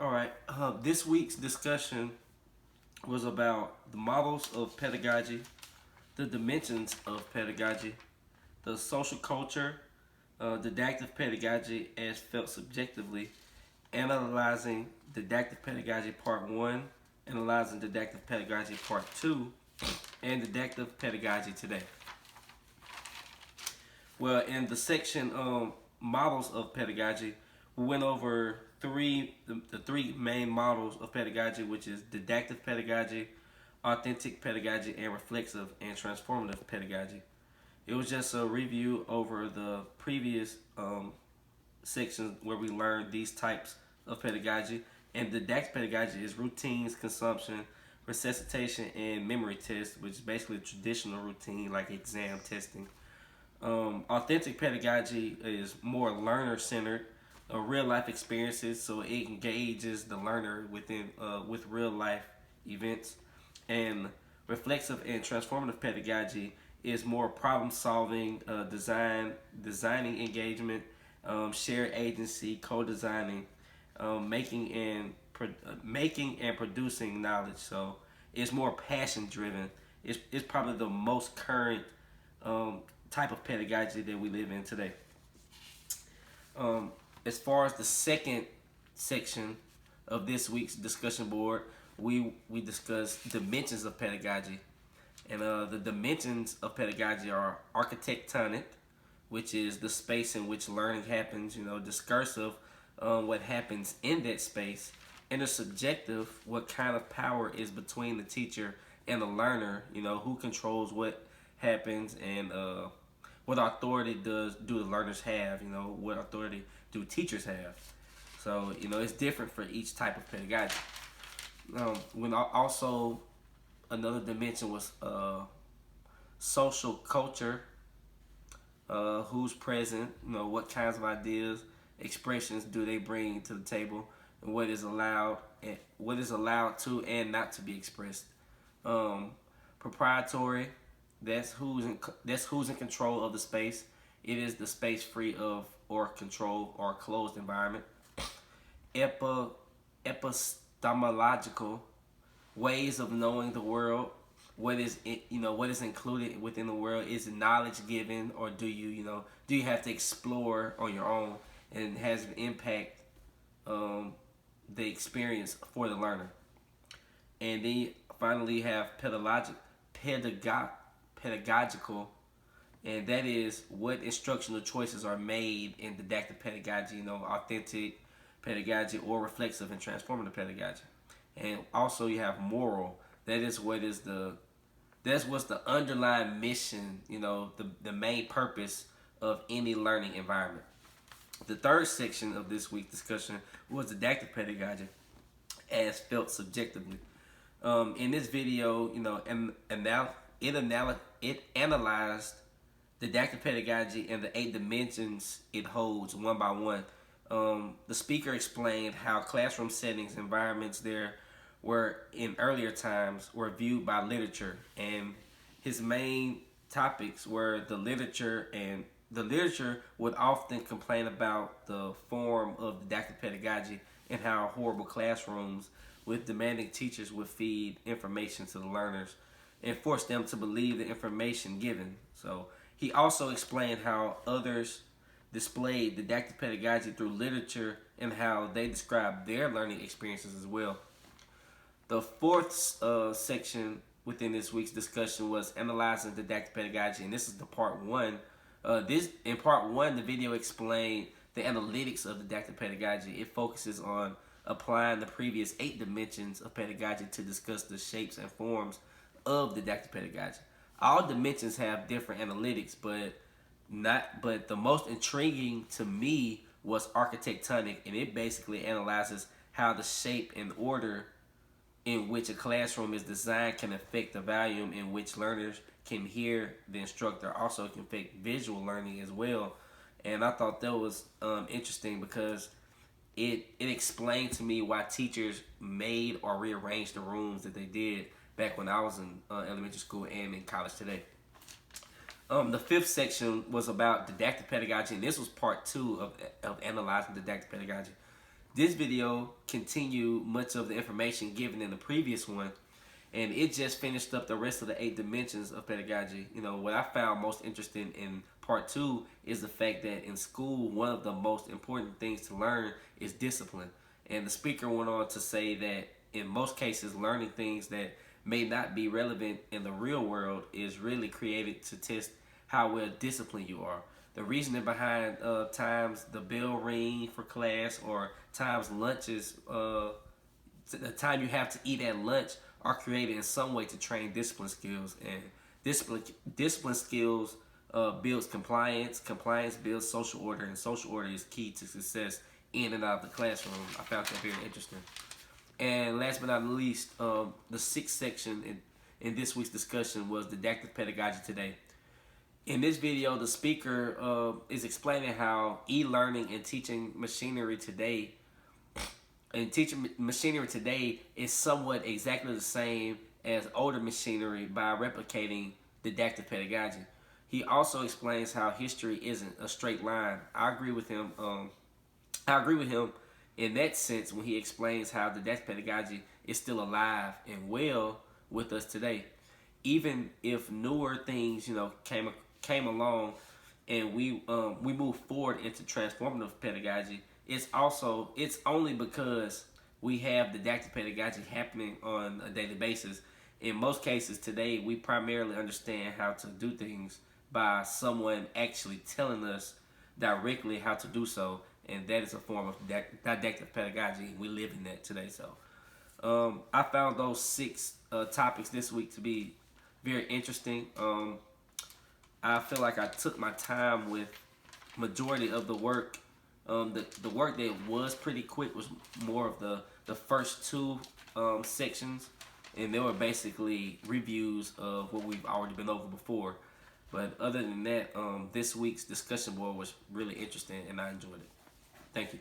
All right. This week's discussion was about the models of pedagogy, the dimensions of pedagogy, the social culture, didactic pedagogy as felt subjectively, analyzing didactic pedagogy part one, analyzing didactic pedagogy part two, and didactic pedagogy today. Well, in the section models of pedagogy, we went over the three main models of pedagogy, which is didactic pedagogy, authentic pedagogy, and reflexive and transformative pedagogy. It was just a review over the previous sections where we learned these types of pedagogy. And didactic pedagogy is routines, consumption, resuscitation, and memory tests, which is basically a traditional routine like exam testing. Authentic pedagogy is more learner centered, real life experiences, so it engages the learner with real life events. And reflexive and transformative pedagogy is more problem solving, designing engagement, shared agency, co-designing, making and producing knowledge. So it's more passion driven. It's probably the most current um, type of pedagogy that we live in today. As far as the second section of this week's discussion board, we discussed dimensions of pedagogy, and the dimensions of pedagogy are architectonic, which is the space in which learning happens. Discursive, what happens in that space, and the subjective, what kind of power is between the teacher and the learner. Who controls what happens, and what authority do the learners have? What authority do teachers have? So it's different for each type of pedagogy. When also another dimension was social culture, who's present, what kinds of ideas, expressions do they bring to the table, and what is allowed to and not to be expressed. Proprietary, that's who's in control of the space. It is the space free of or control or closed environment. Epi, Epistemological, ways of knowing the world. What is included within the world? Is knowledge given, or do you have to explore on your own, and has an impact the experience for the learner? And then finally you have pedagogical, and that is what instructional choices are made in didactic pedagogy, authentic pedagogy or reflexive and transformative pedagogy. And also you have moral. That's what's the underlying mission, the main purpose of any learning environment. The third section of this week's discussion was didactic pedagogy as felt subjectively. In this video, it analyzed didactic pedagogy and the 8 dimensions it holds one by one. The speaker explained how classroom settings, environments there were in earlier times were viewed by literature, and his main topics were the literature, and the literature would often complain about the form of didactic pedagogy and how horrible classrooms with demanding teachers would feed information to the learners and force them to believe the information given. So he also explained how others displayed didactic pedagogy through literature and how they described their learning experiences as well. The fourth section within this week's discussion was analyzing didactic pedagogy, and this is the part one. In part one, the video explained the analytics of didactic pedagogy. It focuses on applying the previous 8 dimensions of pedagogy to discuss the shapes and forms of didactic pedagogy. All dimensions have different analytics, but the most intriguing to me was architectonic, and it basically analyzes how the shape and order in which a classroom is designed can affect the volume in which learners can hear the instructor. Also, it can affect visual learning as well. And I thought that was interesting because it explained to me why teachers made or rearranged the rooms that they did back when I was in elementary school and in college today. The fifth section was about didactic pedagogy, and this was part two of analyzing didactic pedagogy. This video continued much of the information given in the previous one, and it just finished up the rest of the 8 dimensions of pedagogy. You know, what I found most interesting in part two is the fact that in school, one of the most important things to learn is discipline. And the speaker went on to say that in most cases, learning things that may not be relevant in the real world is really created to test how well disciplined you are. The reasoning behind times the bell ring for class, or times lunches, the time you have to eat at lunch, are created in some way to train discipline skills. And discipline skills builds compliance. Compliance builds social order, and social order is key to success in and out of the classroom. I found that very interesting. And last but not least, the sixth section in this week's discussion was didactic pedagogy today. In this video, the speaker is explaining how e-learning and teaching machinery today is somewhat exactly the same as older machinery by replicating didactic pedagogy. He also explains how history isn't a straight line. I agree with him. I agree with him in that sense when he explains how didactic pedagogy is still alive and well with us today, even if newer things, came along, and we move forward into transformative pedagogy. It's only because we have didactic pedagogy happening on a daily basis. In most cases today, we primarily understand how to do things by someone actually telling us directly how to do so, and that is a form of didactic pedagogy. We live in that today. So I found those six topics this week to be very interesting. I feel like I took my time with majority of the work. The work that was pretty quick was more of the first two sections, and they were basically reviews of what we've already been over before. But other than that, this week's discussion board was really interesting, and I enjoyed it. Thank you.